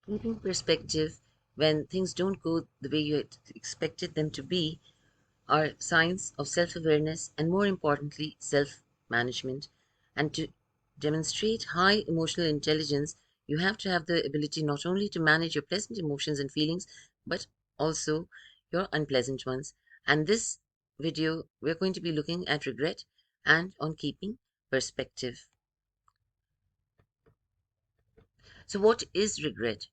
Keeping perspective when things don't go the way you had expected them to be are signs of self awareness and, more importantly, self management. And to demonstrate high emotional intelligence, you have to have the ability not only to manage your pleasant emotions and feelings, but also your unpleasant ones. And this video, we're going to be looking at regret and on keeping perspective. So, what is regret?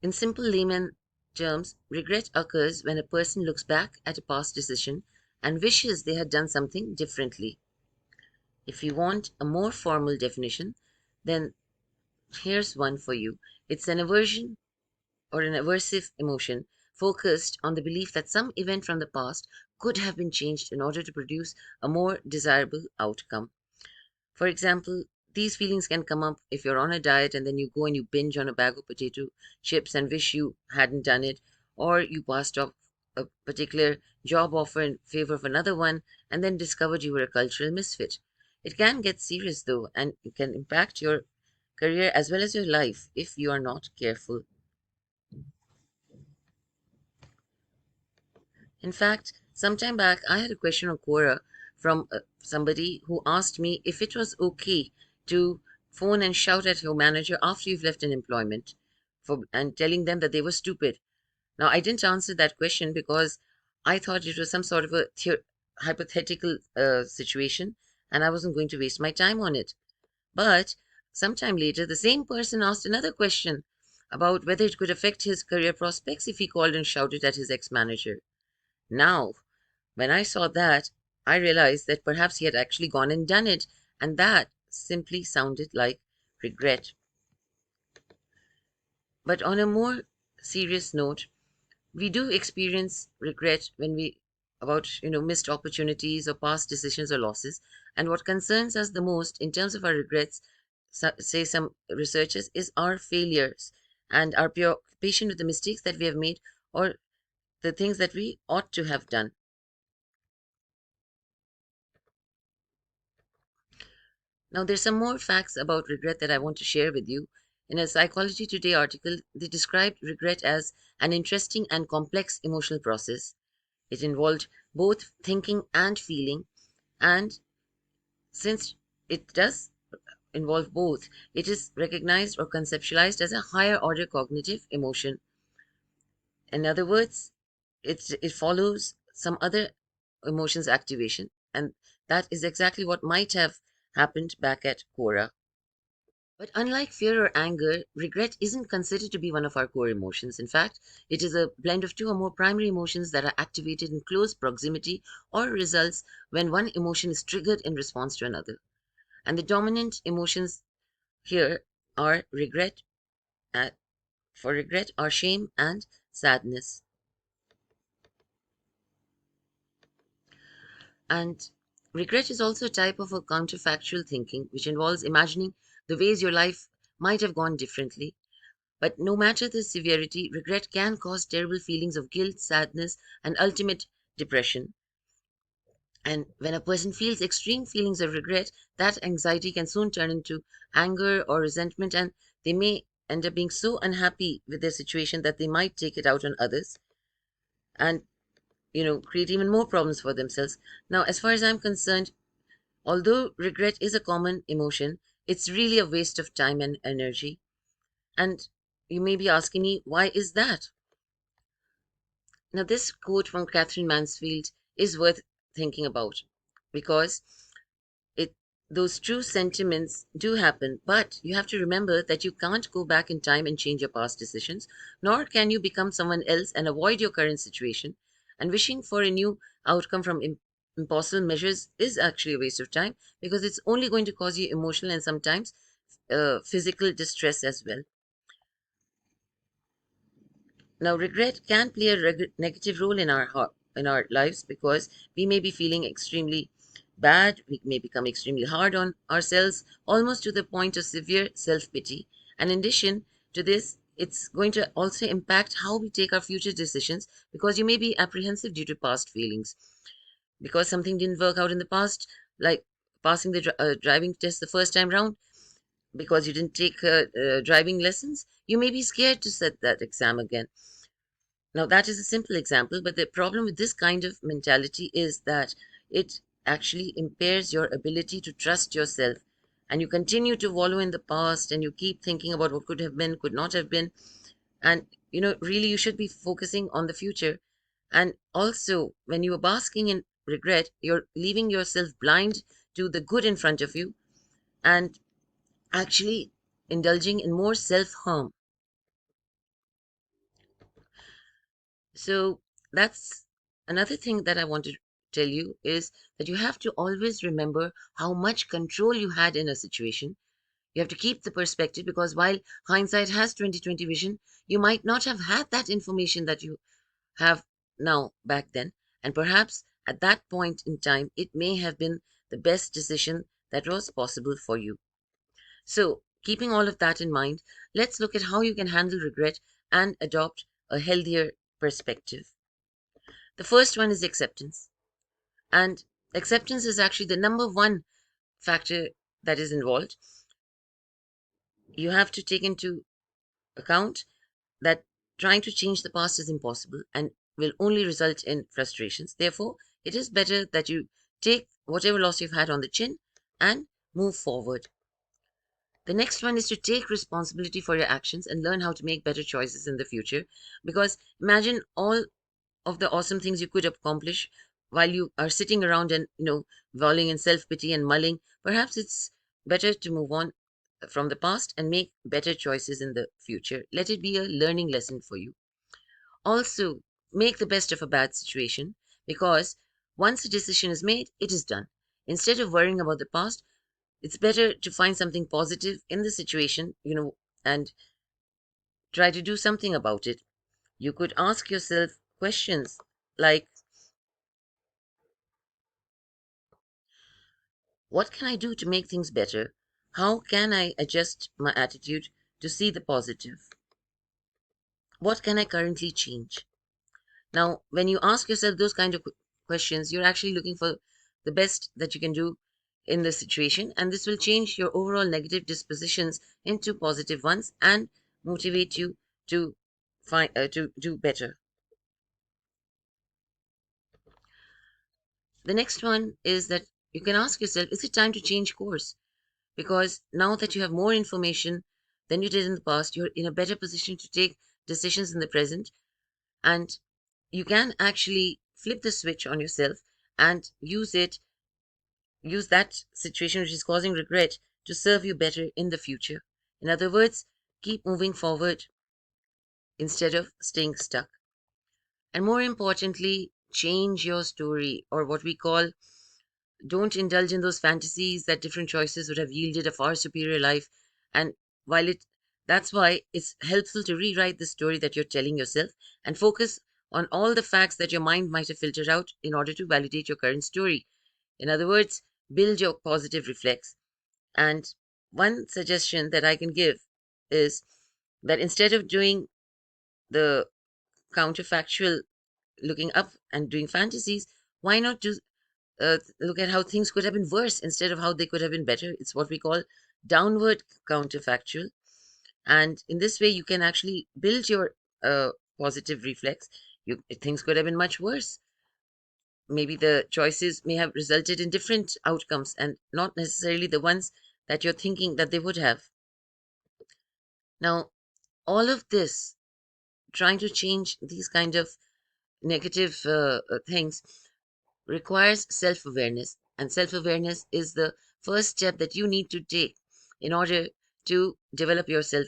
In simple layman terms, regret occurs when a person looks back at a past decision and wishes they had done something differently. If you want a more formal definition, then here's one for you. It's an aversion or an aversive emotion focused on the belief that some event from the past could have been changed in order to produce a more desirable outcome. For example, these feelings can come up if you're on a diet and then you go and you binge on a bag of potato chips and wish you hadn't done it, or you passed off a particular job offer in favor of another one and then discovered you were a cultural misfit. It can get serious though, and it can impact your career as well as your life if you are not careful. In fact, some time back, I had a question on Quora from somebody who asked me if it was okay to phone and shout at your manager after you've left an employment and telling them that they were stupid. Now, I didn't answer that question because I thought it was some sort of a hypothetical situation and I wasn't going to waste my time on it. But sometime later, the same person asked another question about whether it could affect his career prospects if he called and shouted at his ex manager. Now, when I saw that, I realized that perhaps he had actually gone and done it, and that simply sounded like regret. But on a more serious note, we do experience regret when we about missed opportunities or past decisions or losses. And what concerns us the most in terms of our regrets, say some researchers, is our failures and our preoccupation with the mistakes that we have made or the things that we ought to have done. Now, there's some more facts about regret that I want to share with you. In a Psychology Today article, they described regret as an interesting and complex emotional process. It involved both thinking and feeling, and since it does involve both, it is recognized or conceptualized as a higher order cognitive emotion. In other words, it follows some other emotions activation, and that is exactly what might have happened back at Quora. But unlike fear or anger, regret isn't considered to be one of our core emotions. In fact, it is a blend of two or more primary emotions that are activated in close proximity or results when one emotion is triggered in response to another. And the dominant emotions here are regret, uh, for regret, are shame and sadness. And regret is also a type of a counterfactual thinking, which involves imagining the ways your life might have gone differently. But no matter the severity, regret can cause terrible feelings of guilt, sadness, and ultimate depression. And when a person feels extreme feelings of regret, that anxiety can soon turn into anger or resentment, and they may end up being so unhappy with their situation that they might take it out on others and create even more problems for themselves. Now, as far as I'm concerned, although regret is a common emotion, it's really a waste of time and energy. And you may be asking me, why is that? Now, this quote from Catherine Mansfield is worth thinking about because it those true sentiments do happen, but you have to remember that you can't go back in time and change your past decisions, nor can you become someone else and avoid your current situation. And wishing for a new outcome from impossible measures is actually a waste of time because it's only going to cause you emotional and sometimes physical distress as well. Now, regret can play a negative role in in our lives because we may be feeling extremely bad. We may become extremely hard on ourselves, almost to the point of severe self pity. And in addition to this, it's going to also impact how we take our future decisions because you may be apprehensive due to past feelings. Because something didn't work out in the past, like passing the driving test the first time round, because you didn't take driving lessons, You may be scared to set that exam again. Now, that is a simple example, but the problem with this kind of mentality is that it actually impairs your ability to trust yourself. And you continue to wallow in the past and you keep thinking about what could have been, could not have been. And, really, you should be focusing on the future. And also, when you are basking in regret, you're leaving yourself blind to the good in front of you and actually indulging in more self harm. So that's another thing that I want to tell you is that you have to always remember how much control you had in a situation. You have to keep the perspective because while hindsight has 2020 vision, you might not have had that information that you have now back then. And perhaps at that point in time, it may have been the best decision that was possible for you. So, keeping all of that in mind, let's look at how you can handle regret and adopt a healthier perspective. The first one is acceptance. And acceptance is actually the number one factor that is involved. You have to take into account that trying to change the past is impossible and will only result in frustrations. Therefore, it is better that you take whatever loss you've had on the chin and move forward. The next one is to take responsibility for your actions and learn how to make better choices in the future. Because imagine all of the awesome things you could accomplish while you are sitting around and walling in self-pity and mulling. Perhaps it's better to move on from the past and make better choices in the future. Let it be a learning lesson for you. Also, make the best of a bad situation because once a decision is made, it is done. Instead of worrying about the past, it's better to find something positive in the situation, and try to do something about it. You could ask yourself questions like, what can I do to make things better? How can I adjust my attitude to see the positive? What can I currently change? Now, when you ask yourself those kind of questions, you're actually looking for the best that you can do in the situation, and this will change your overall negative dispositions into positive ones and motivate you to to do better. The next one is that you can ask yourself, is it time to change course? Because now that you have more information than you did in the past, you're in a better position to take decisions in the present, and you can actually flip the switch on yourself and use that situation which is causing regret to serve you better in the future. In other words, keep moving forward instead of staying stuck. And more importantly, change your story, or what we call, don't indulge in those fantasies that different choices would have yielded a far superior life. And while it that's why it's helpful to rewrite the story that you're telling yourself and focus on all the facts that your mind might have filtered out in order to validate your current story. In other words, build your positive reflex. And one suggestion that I can give is that instead of doing the counterfactual, looking up and doing fantasies, why not look at how things could have been worse instead of how they could have been better? It's what we call downward counterfactual. And in this way, you can actually build your positive reflex. Things could have been much worse. Maybe the choices may have resulted in different outcomes and not necessarily the ones that you're thinking that they would have. Now, all of this, trying to change these kind of negative things, requires self awareness. And self awareness is the first step that you need to take in order to develop yourself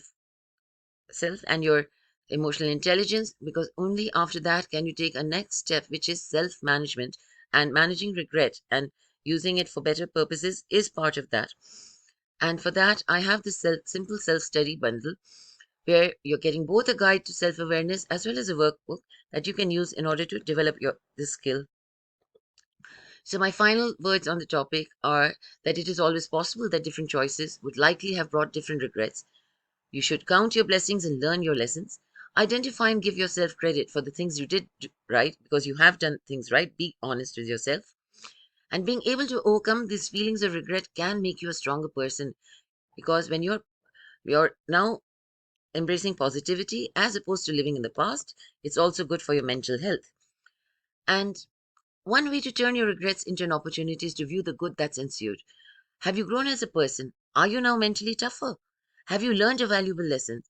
self and your emotional intelligence, because only after that can you take a next step, which is self management. And managing regret and using it for better purposes is part of that. And for that, I have this simple self study bundle where you're getting both a guide to self awareness as well as a workbook that you can use in order to develop your this skill. So, my final words on the topic are that it is always possible that different choices would likely have brought different regrets. You should count your blessings and learn your lessons. Identify and give yourself credit for the things you did right because you have done things right. Be honest with yourself. And being able to overcome these feelings of regret can make you a stronger person because when you're now embracing positivity as opposed to living in the past. It's also good for your mental health. And one way to turn your regrets into an opportunity is to view the good that's ensued. Have you grown as a person? Are you now mentally tougher? Have you learned a valuable lesson?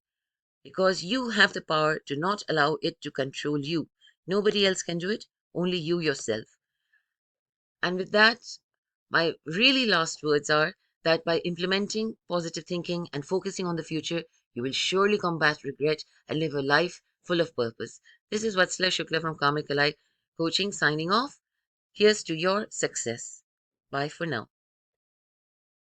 Because you have the power to not allow it to control you. Nobody else can do it, only you yourself. And with that, my really last words are that by implementing positive thinking and focusing on the future, you will surely combat regret and live a life full of purpose. This is Vatsala Shukla from Karmic Ally Coaching signing off. Here's to your success. Bye for now.